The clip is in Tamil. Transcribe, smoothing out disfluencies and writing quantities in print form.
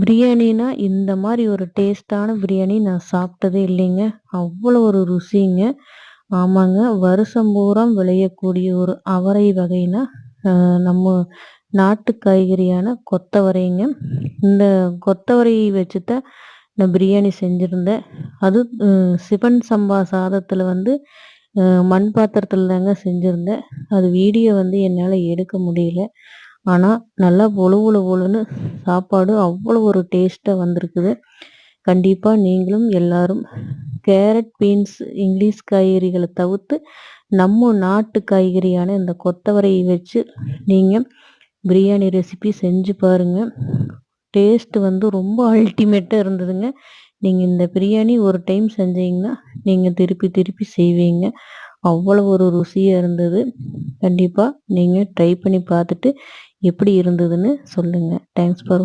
பிரியாணினா இந்த மாதிரி ஒரு டேஸ்ட்டான பிரியாணி நான் சாப்பிட்டதே இல்லைங்க. அவ்வளோ ஒரு ருசிங்க. ஆமாங்க. வருஷம் பூரா விளையக்கூடிய ஒரு அவரை வகைனா, நம்ம நாட்டு காய்கறியான கொத்தவரைங்க. இந்த கொத்தவரை வச்சு தான் நான் பிரியாணி செஞ்சிருந்தேன். அதுவும் சிவன் சம்பா சாதத்தில வந்து மண் பாத்திரத்தில தாங்க செஞ்சிருந்தேன். அது வீடியோ வந்து என்னால எடுக்க முடியல. ஆனா, நல்லா பொழு பொழு பொழுன்னு சாப்பாடு அவ்வளோ ஒரு டேஸ்ட்டா வந்திருக்குது. கண்டிப்பா நீங்களும் எல்லாரும் கேரட், பீன்ஸ், இங்கிலீஷ் காய்கறிகள தவிர்த்து, நம்ம நாட்டு காய்கறியான இந்த கொத்தவரைய வச்சு நீங்க பிரியாணி ரெசிபி செஞ்சு பாருங்க. டேஸ்ட் வந்து ரொம்ப அல்டிமேட்டா இருந்ததுங்க. நீங்க இந்த பிரியாணி ஒரு டைம் செஞ்சீங்கன்னா, நீங்க திருப்பி திருப்பி செய்வீங்க. அவ்வளோ ஒரு ருசியா இருந்தது. கண்டிப்பா நீங்க ட்ரை பண்ணி பார்த்துட்டு எப்படி இருந்ததுன்னு சொல்லுங்க. Thanks for